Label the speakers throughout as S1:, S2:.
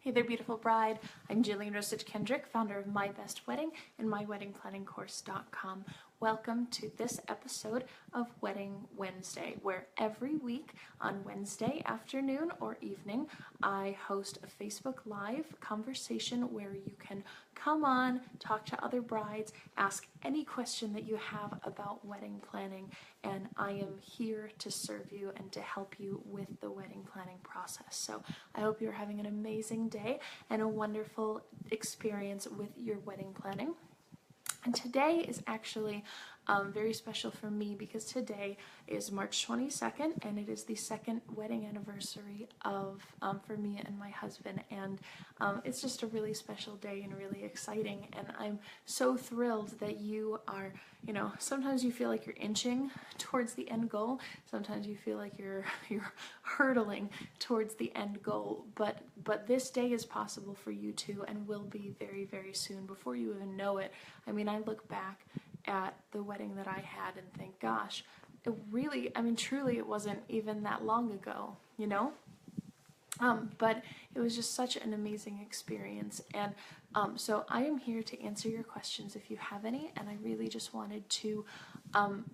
S1: Hey there, beautiful bride. I'm Jillian Rosich Kendrick, founder of My Best Wedding and MyWeddingPlanningCourse.com. Welcome to this episode of Wedding Wednesday, where every week on Wednesday afternoon or evening, I host a Facebook Live conversation where you can come on, talk to other brides, ask any question that you have about wedding planning, and I am here to serve you and to help you with the wedding planning process. So I hope you're having an amazing day and a wonderful experience with your wedding planning. And today is actually very special for me because today is March 22nd and it is the second wedding anniversary of for me and my husband, and it's just a really special day and really exciting, and I'm so thrilled that you are, sometimes you feel like you're inching towards the end goal, sometimes you feel like you're hurtling towards the end goal, but this day is possible for you too, and will be very, very soon before you even know it. I mean, I look back at the wedding that I had and think, gosh, it really, truly it wasn't even that long ago, but it was just such an amazing experience. And so I am here to answer your questions if you have any, and I really just wanted to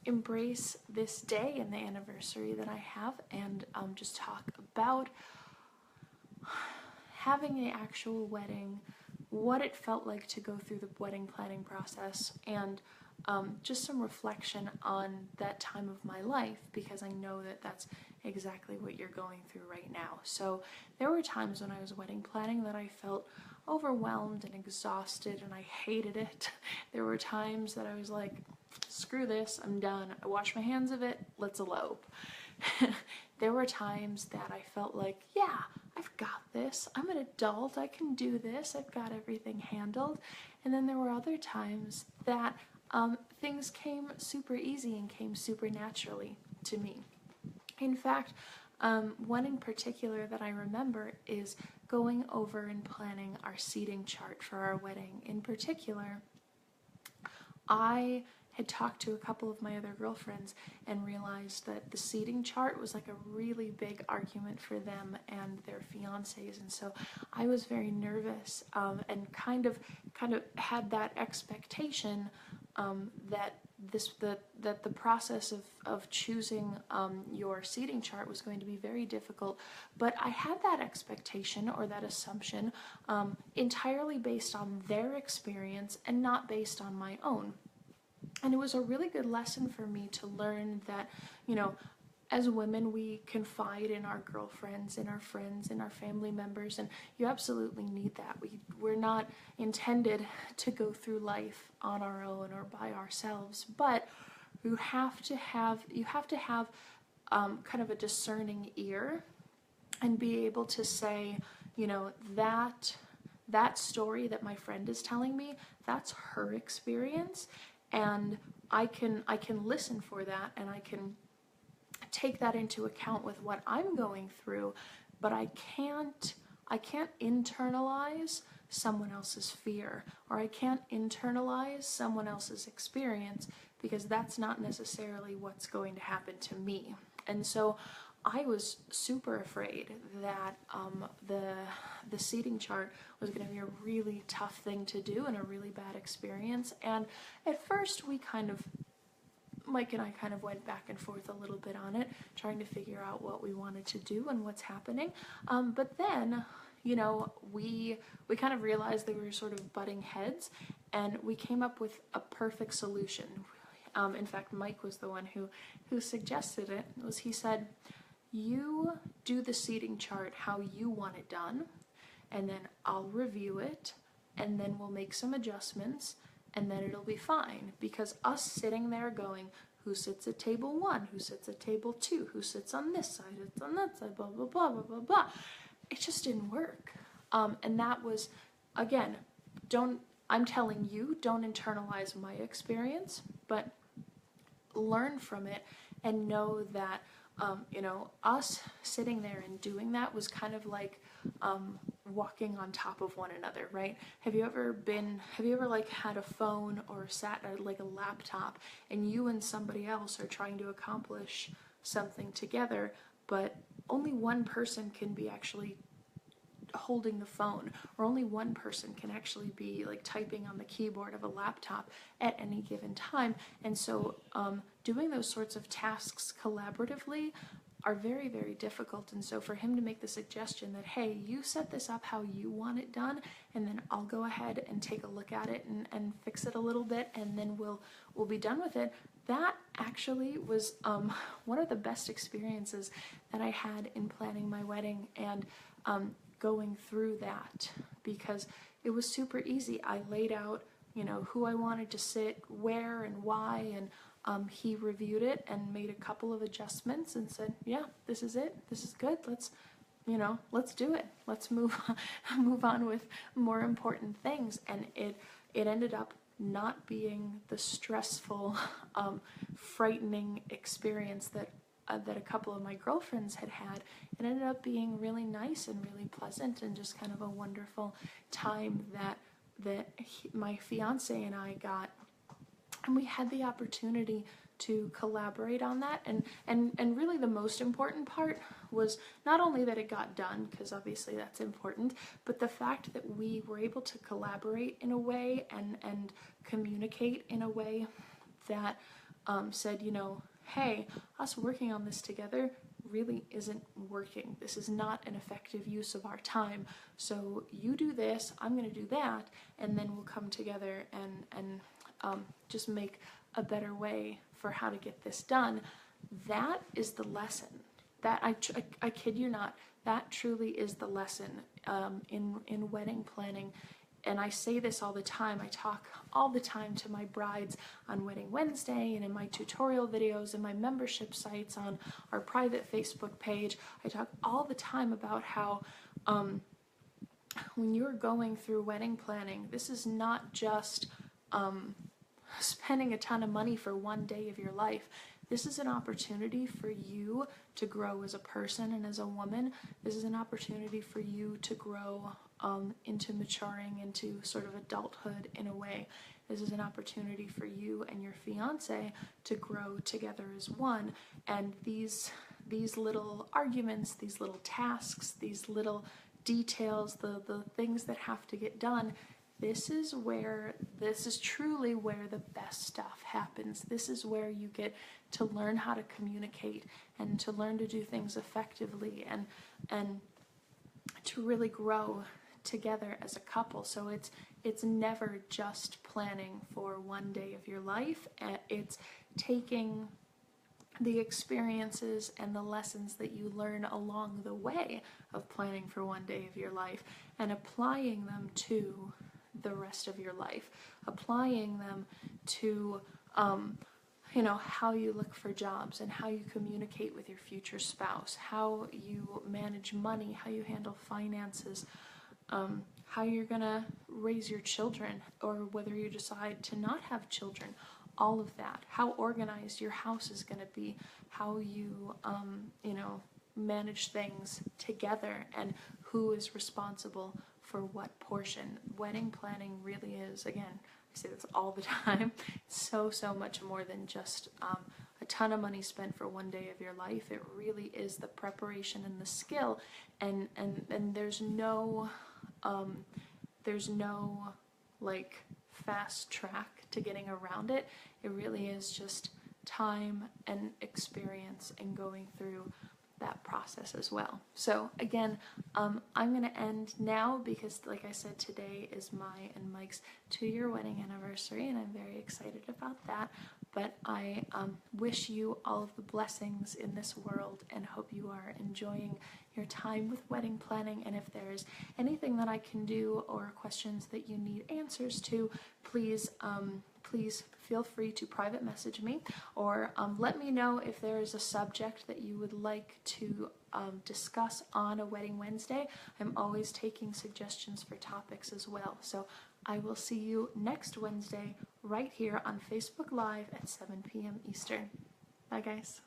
S1: embrace this day and the anniversary that I have, and just talk about having an actual wedding, what it felt like to go through the wedding planning process, and just some reflection on that time of my life, because I know that that's exactly what you're going through right now. So there were times when I was wedding planning that I felt overwhelmed and exhausted and I hated it. There were times that I was like, screw this, I'm done. I wash my hands of it, let's elope. There were times that I felt like, yeah, I've got this. I'm an adult, I can do this, I've got everything handled. And then there were other times that things came super easy and came super naturally to me. In fact, one in particular that I remember is going over and planning our seating chart for our wedding. In particular, I had talked to a couple of my other girlfriends and realized that the seating chart was like a really big argument for them and their fiancés, and so I was very nervous and kind of had that expectation that the process of choosing your seating chart was going to be very difficult. But I had that expectation or that assumption entirely based on their experience and not based on my own. And it was a really good lesson for me to learn that, as women, we confide in our girlfriends, in our friends, in our family members, and you absolutely need that. We're not intended to go through life on our own or by ourselves, but you have to have kind of a discerning ear and be able to say, that story that my friend is telling me, that's her experience, and I can listen for that, and I can take that into account with what I'm going through, but I can't internalize someone else's fear, or I can't internalize someone else's experience, because that's not necessarily what's going to happen to me. And so I was super afraid that the seating chart was going to be a really tough thing to do and a really bad experience. And at first Mike and I kind of went back and forth a little bit on it, trying to figure out what we wanted to do and what's happening. But then, we kind of realized that we were sort of butting heads, and we came up with a perfect solution. In fact, Mike was the one who suggested it. He said, you do the seating chart how you want it done, and then I'll review it, and then we'll make some adjustments, and then it'll be fine. Because us sitting there going, who sits at table 1, who sits at table 2, who sits on this side, it's on that side, blah, blah, blah, blah, blah, blah. It just didn't work. And that was, again, I'm telling you, don't internalize my experience, but learn from it and know that, us sitting there and doing that was kind of like walking on top of one another, right? Have you ever had a phone or sat at like a laptop and you and somebody else are trying to accomplish something together, but only one person can be actually holding the phone, or only one person can actually be like typing on the keyboard of a laptop at any given time. And so doing those sorts of tasks collaboratively are very, very difficult. And so for him to make the suggestion that, hey, you set this up how you want it done, and then I'll go ahead and take a look at it and fix it a little bit, and then we'll be done with it, that actually was one of the best experiences that I had in planning my wedding and going through that, because it was super easy. I laid out, you know, who I wanted to sit, where and why, and he reviewed it and made a couple of adjustments and said, yeah, this is it, this is good, let's do it, let's move on with more important things. And it ended up not being the stressful, frightening experience that a couple of my girlfriends had had. It ended up being really nice and really pleasant, and just kind of a wonderful time that my fiance and I got. And we had the opportunity to collaborate on that, and really the most important part was not only that it got done, because obviously that's important, but the fact that we were able to collaborate in a way and communicate in a way that said, you know, hey, us working on this together really isn't working. This is not an effective use of our time. So you do this, I'm going to do that, and then we'll come together and just make a better way for how to get this done. That is the lesson. That I kid you not, that truly is the lesson in wedding planning. And I say this all the time. I talk all the time to my brides on Wedding Wednesday and in my tutorial videos and my membership sites on our private Facebook page. I talk all the time about how when you're going through wedding planning, this is not just spending a ton of money for one day of your life. This is an opportunity for you to grow as a person and as a woman. This is an opportunity for you to grow into maturing into sort of adulthood in a way. This is an opportunity for you and your fiance to grow together as one. And these little arguments, these little tasks, these little details, the things that have to get done, this is truly where the best stuff happens. This is where you get to learn how to communicate and to learn to do things effectively and to really grow together as a couple. So it's never just planning for one day of your life. It's taking the experiences and the lessons that you learn along the way of planning for one day of your life and applying them to the rest of your life, applying them to how you look for jobs and how you communicate with your future spouse, how you manage money, how you handle finances, how you're gonna raise your children, or whether you decide to not have children, all of that, how organized your house is gonna be, how you manage things together, and who is responsible for what portion. Wedding planning really is, again, I say this all the time, so much more than just a ton of money spent for one day of your life. It really is the preparation and the skill, and there's no like fast track to getting around it. It really is just time and experience and going through that process as well. So again, I'm going to end now because, like I said, today is my and Mike's 2-year wedding anniversary, and I'm very excited about that. But I wish you all of the blessings in this world and hope you are enjoying your time with wedding planning. And if there's anything that I can do or questions that you need answers to, please feel free to private message me, or let me know if there is a subject that you would like to discuss on a Wedding Wednesday. I'm always taking suggestions for topics as well. So I will see you next Wednesday right here on Facebook Live at 7 p.m. Eastern. Bye guys.